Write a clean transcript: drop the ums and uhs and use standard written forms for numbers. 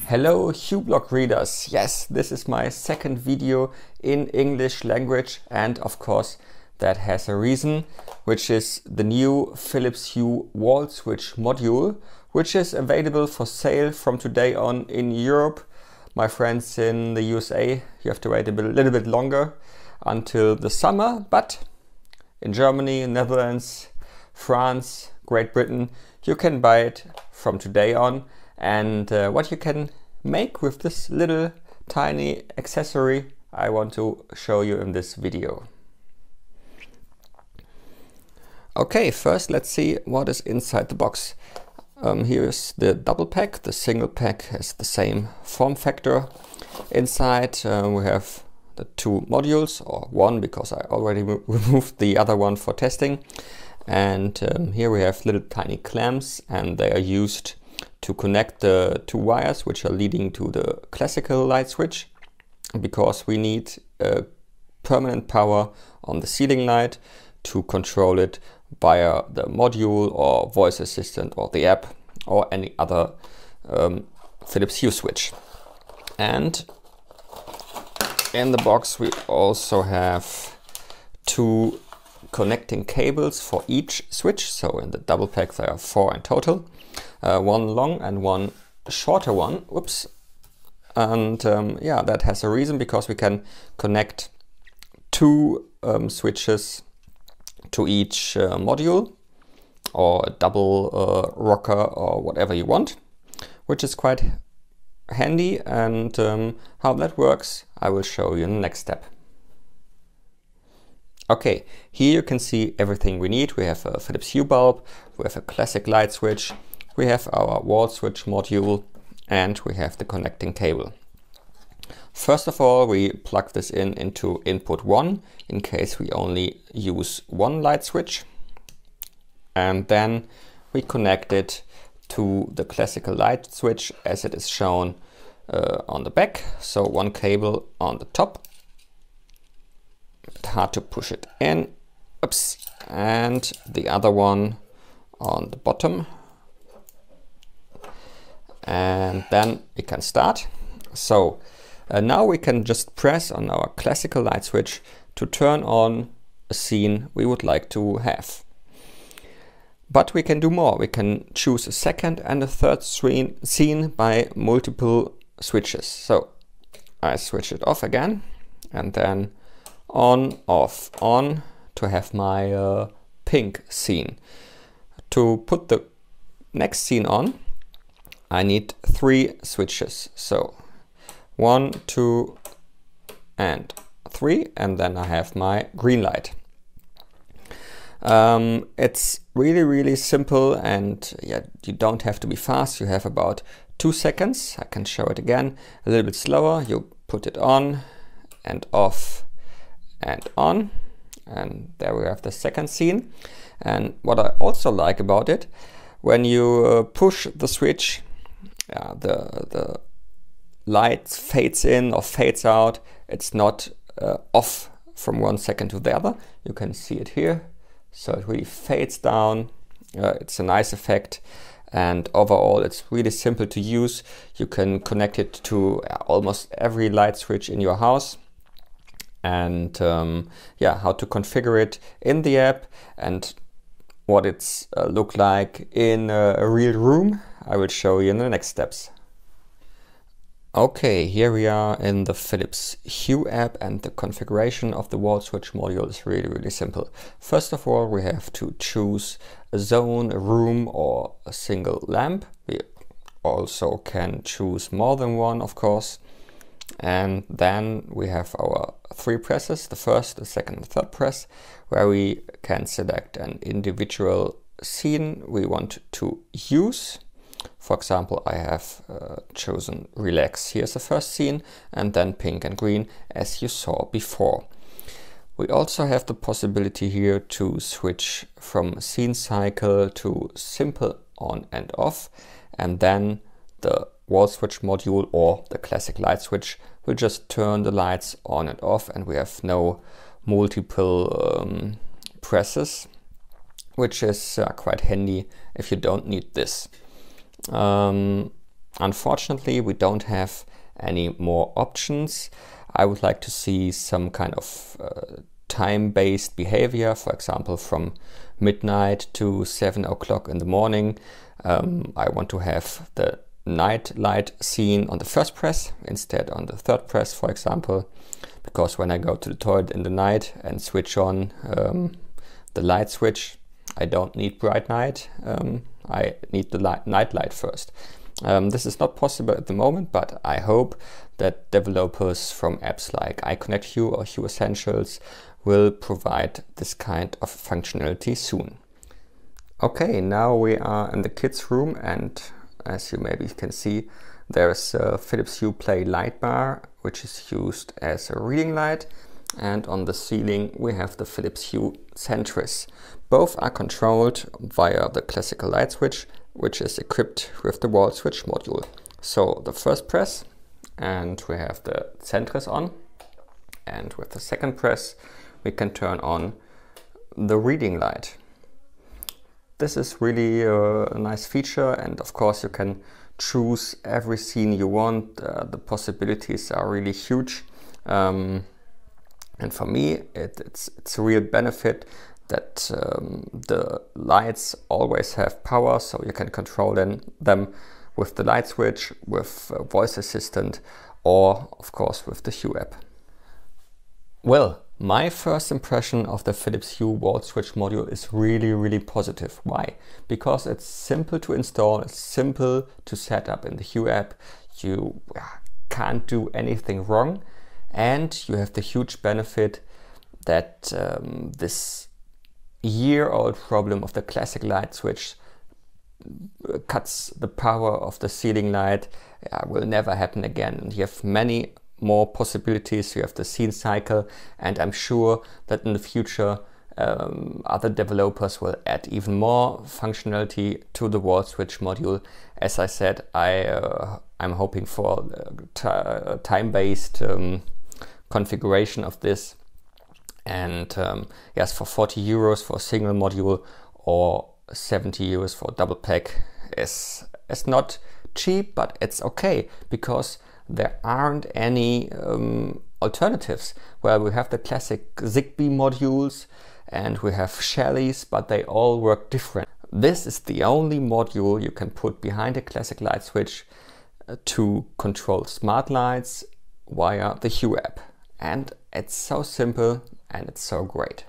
Hello Hue blog readers. Yes, this is my second video in English language, and of course that has a reason, which is the new Philips Hue wall switch module, which is available for sale from today on in Europe. My friends in the USA, you have to wait a little bit longer until the summer, but in Germany, Netherlands, France, Great Britain, you can buy it from today on. And what you can make with this little tiny accessory, I want to show you in this video. Okay, first let's see what is inside the box. Here is the double pack. The single pack has the same form factor. Inside we have the two modules, or one because I already removed the other one for testing. And here we have little tiny clamps, and they are used to connect the two wires which are leading to the classical light switch, because we need permanent power on the ceiling light to control it via the module or voice assistant or the app or any other Philips Hue switch. And in the box we also have two connecting cables for each switch. So in the double pack there are 4 in total. One long and one shorter one. Whoops. And yeah, that has a reason, because we can connect two switches to each module, or a double rocker, or whatever you want, which is quite handy. And how that works I will show you in the next step. Okay, here you can see everything we need. We have a Philips Hue bulb, we have a classic light switch, we have our wall switch module, and we have the connecting cable. First of all, we plug this into input 1 in case we only use one light switch, and then we connect it to the classical light switch as it is shown on the back. So one cable on the top, hard to push it in, oops, and the other one on the bottom, and then we can start. So now we can just press on our classical light switch to turn on a scene we would like to have. But we can do more. We can choose a second and a third scene by multiple switches. So I switch it off again, and then on, off, on, to have my pink scene. To put the next scene on, I need 3 switches. So 1, 2, and 3, and then I have my green light. It's really simple, and yeah, you don't have to be fast. You have about 2 seconds. I can show it again a little bit slower. You put it on and off and on, and there we have the second scene. And what I also like about it, when you push the switch, the light fades in or fades out. It's not off from 1 second to the other. You can see it here, so it really fades down. It's a nice effect, and overall it's really simple to use. You can connect it to almost every light switch in your house. And yeah, how to configure it in the app and what it's look like in a real room, I will show you in the next steps. Okay, here we are in the Philips Hue app, and the configuration of the wall switch module is really simple. First of all, we have to choose a zone, a room, or a single lamp. We also can choose more than one, of course. And then we have our 3 presses, the first, the second, and third press, where we can select an individual scene we want to use. For example, I have chosen relax. Here's the first scene, and then pink and green, as you saw before. We also have the possibility here to switch from scene cycle to simple on and off, and then the wall switch module or the classic light switch will just turn the lights on and off, and we have no multiple presses, which is quite handy if you don't need this. Unfortunately, we don't have any more options. I would like to see some kind of time-based behavior, for example, from midnight to 7 o'clock in the morning. I want to have the night light seen on the first press instead on the third press, for example, because when I go to the toilet in the night and switch on the light switch, I don't need bright night. I need the night light first. This is not possible at the moment, but I hope that developers from apps like iConnect Hue or Hue Essentials will provide this kind of functionality soon. Okay, now we are in the kids' room, and as you maybe can see, there's a Philips Hue Play light bar, which is used as a reading light, and on the ceiling we have the Philips Hue Centris. Both are controlled via the classical light switch, which is equipped with the wall switch module. So the first press, and we have the Centris on, and with the second press we can turn on the reading light. This is really a nice feature, and of course you can choose every scene you want. The possibilities are really huge, and for me it's a real benefit that the lights always have power, so you can control them with the light switch, with voice assistant, or of course with the Hue app. Well, my first impression of the Philips Hue wall switch module is really positive. Why? Because it's simple to install, it's simple to set up in the Hue app. You can't do anything wrong, and you have the huge benefit that this year-old problem of the classic light switch cuts the power of the ceiling light will never happen again. And you have many more possibilities. You have the scene cycle, and I'm sure that in the future other developers will add even more functionality to the wall switch module. As I said, I'm hoping for time-based configuration of this, and yes, for 40 euros for a single module or 70 euros for a double pack is not cheap, but it's okay, because there aren't any alternatives. Well, we have the classic Zigbee modules and we have Shellys, but they all work different. This is the only module you can put behind a classic light switch to control smart lights via the Hue app. And it's so simple and it's so great.